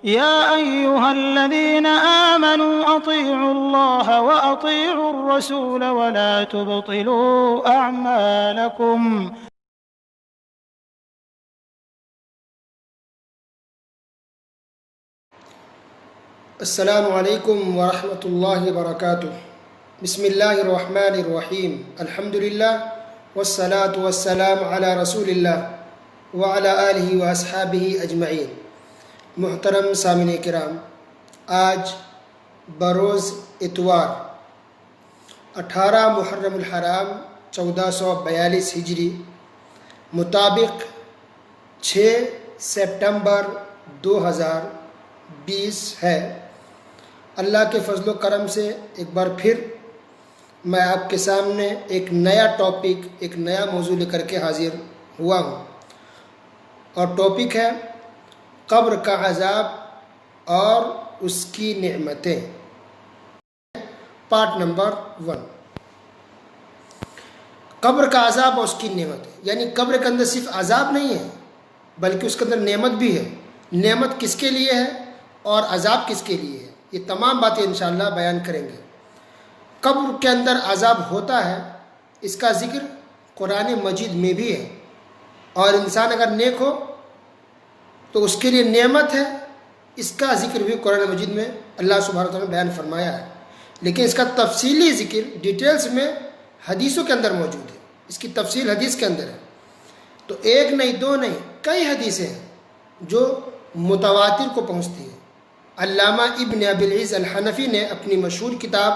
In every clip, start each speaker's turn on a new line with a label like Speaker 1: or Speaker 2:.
Speaker 1: يا أيها الذين آمنوا أطيعوا الله وأطيعوا الرسول ولا تبطلوا أعمالكم.
Speaker 2: السلام علیکم ورحمۃ اللہ وبرکاتہ۔ بسم اللہ الرحمن الرحیم، الحمد للہ والصلاة والسلام علی رسول اللہ وعلی آلہ واصحابہ اجمعین۔ محترم سامعین کرام، آج بروز اتوار 18 محرم الحرام 1442 ہجری مطابق 6 سپٹمبر 2020 ہے۔ اللہ کے فضل و کرم سے ایک بار پھر میں آپ کے سامنے ایک نیا ٹاپک، ایک نیا موضوع لے کر کے حاضر ہوا ہوں، اور ٹاپک ہے قبر کا عذاب اور اس کی نعمتیں، پارٹ نمبر 1۔ قبر کا عذاب اور اس کی نعمتیں، یعنی قبر کے اندر صرف عذاب نہیں ہے بلکہ اس کے اندر نعمت بھی ہے۔ نعمت کس کے لیے ہے اور عذاب کس کے لیے ہے، یہ تمام باتیں انشاءاللہ بیان کریں گے۔ قبر کے اندر عذاب ہوتا ہے، اس کا ذکر قرآن مجید میں بھی ہے، اور انسان اگر نیک ہو تو اس کے لیے نعمت ہے، اس کا ذکر بھی قرآن مجید میں اللہ سبحانہ وتعالیٰ نے بیان فرمایا ہے، لیکن اس کا تفصیلی ذکر ڈیٹیلز میں حدیثوں کے اندر موجود ہے، اس کی تفصیل حدیث کے اندر ہے۔ تو ایک نہیں، دو نہیں، کئی حدیثیں ہیں جو متواتر کو پہنچتی ہیں۔ علامہ ابن ابی العز الحنفی نے اپنی مشہور کتاب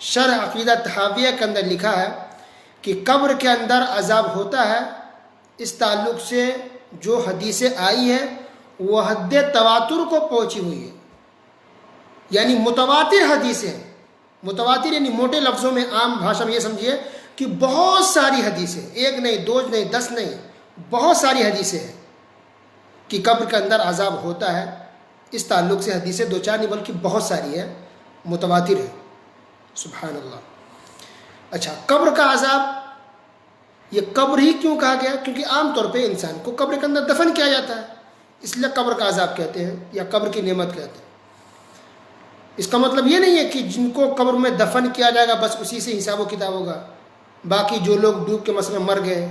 Speaker 2: شرح عقیدہ طحاویہ کے اندر لکھا ہے کہ قبر کے اندر عذاب ہوتا ہے، اس تعلق سے جو حدیثیں آئی ہیں وہ حد تواتر کو پہنچی ہوئی ہے، یعنی متواتر حدیثیں۔ متواتر یعنی موٹے لفظوں میں، عام بھاشا میں یہ سمجھیے کہ بہت ساری حدیثیں، ایک نہیں، دو نہیں، 10 نہیں، بہت ساری حدیثیں ہیں کہ قبر کے اندر عذاب ہوتا ہے۔ اس تعلق سے حدیثیں 2-4 نہیں بلکہ بہت ساری ہیں، متواتر ہے۔ سبحان اللہ۔ اچھا، قبر کا عذاب، یہ قبر ہی کیوں کہا گیا؟ کیونکہ عام طور پہ انسان کو قبر کے اندر دفن کیا جاتا ہے، اس لیے قبر کا عذاب کہتے ہیں یا قبر کی نعمت کہتے ہیں۔ اس کا مطلب یہ نہیں ہے کہ جن کو قبر میں دفن کیا جائے گا بس اسی سے حساب و کتاب ہوگا، باقی جو لوگ ڈوب کے مثلا مر گئے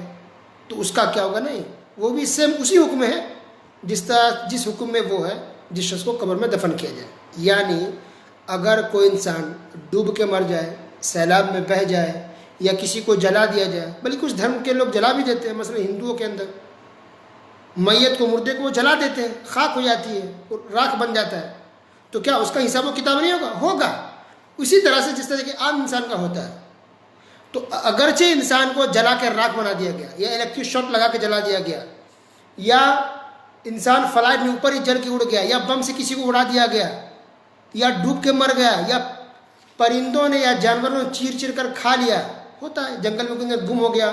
Speaker 2: تو اس کا کیا ہوگا، نہیں، وہ بھی سیم اسی حکم ہے جس حکم میں وہ ہے جس شخص کو قبر میں دفن کیا جائے۔ یعنی اگر کوئی انسان ڈوب کے مر جائے، سیلاب میں بہہ جائے، یا کسی کو جلا دیا جائے، بلکہ کچھ دھرم کے لوگ جلا بھی دیتے ہیں، مثلا ہندوؤں کے اندر میت کو، مردے کو وہ جلا دیتے ہیں، خاک ہو جاتی ہے، راکھ بن جاتا ہے، تو کیا اس کا حساب و کتاب نہیں ہوگا؟ ہوگا، اسی طرح سے جس طرح کہ عام انسان کا ہوتا ہے۔ تو اگرچہ انسان کو جلا کے راکھ بنا دیا گیا، یا الیکٹرک شاٹ لگا کے جلا دیا گیا، یا انسان فلائٹ میں اوپر ہی جل کے اڑ گیا، یا بم سے کسی کو اڑا دیا گیا، یا ڈوب کے مر گیا، یا پرندوں نے یا جانوروں نے چیر چیر کر کھا لیا، ہوتا ہے جنگل میں اندر گم ہو گیا،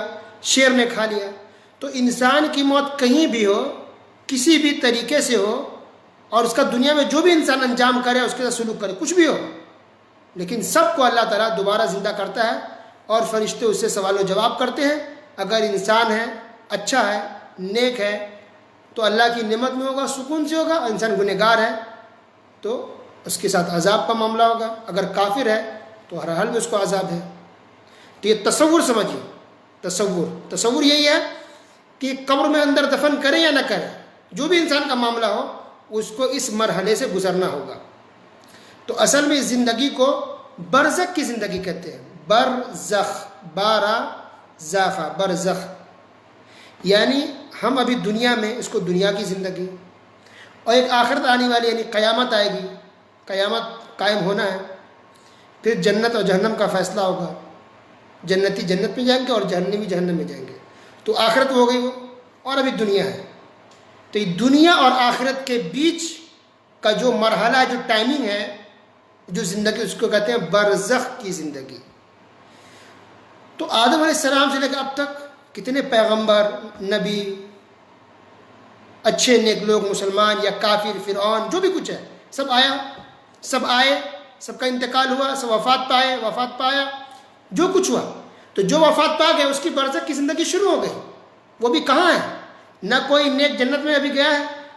Speaker 2: شیر نے کھا لیا، تو انسان کی موت کہیں بھی ہو، کسی بھی طریقے سے ہو، اور اس کا دنیا میں جو بھی انسان انجام کرے، اس کے ساتھ سلوک کرے، کچھ بھی ہو، لیکن سب کو اللہ تعالیٰ دوبارہ زندہ کرتا ہے، اور فرشتے اس سے سوال و جواب کرتے ہیں۔ اگر انسان ہے، اچھا ہے، نیک ہے، تو اللہ کی نعمت میں ہوگا، سکون سے ہوگا، اور انسان گنہگار ہے تو اس کے ساتھ عذاب کا معاملہ ہوگا، اگر کافر ہے تو ہر حال میں اس کو عذاب ہے۔ تو یہ تصور سمجھیے، تصور یہی ہے کہ قبر میں اندر دفن کریں یا نہ کریں، جو بھی انسان کا معاملہ ہو اس کو اس مرحلے سے گزرنا ہوگا۔ تو اصل میں اس زندگی کو برزخ کی زندگی کہتے ہیں، برزخ، بارہ زاخہ، برزخ، یعنی ہم ابھی دنیا میں اس کو دنیا کی زندگی، اور ایک آخرت آنے والی، یعنی قیامت آئے گی، قیامت قائم ہونا ہے، پھر جنت اور جہنم کا فیصلہ ہوگا، جنتی جنت میں جائیں گے اور جہنمی جہنم میں جائیں گے، تو آخرت ہو گئی وہ، اور ابھی دنیا ہے۔ تو یہ دنیا اور آخرت کے بیچ کا جو مرحلہ ہے، جو ٹائمنگ ہے، جو زندگی، اس کو کہتے ہیں برزخ کی زندگی۔ تو آدم علیہ السلام سے لے کر اب تک کتنے پیغمبر، نبی، اچھے نیک لوگ، مسلمان یا کافر، فرعون، جو بھی کچھ ہے، سب آئے، سب کا انتقال ہوا، سب وفات پایا، جو کچھ ہوا، تو جو وفات پا گیا اس کی برزخ کی زندگی شروع ہو گئی۔ وہ بھی کہاں ہے؟ نہ کوئی نیک جنت میں ابھی گیا ہے،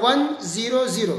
Speaker 2: 100,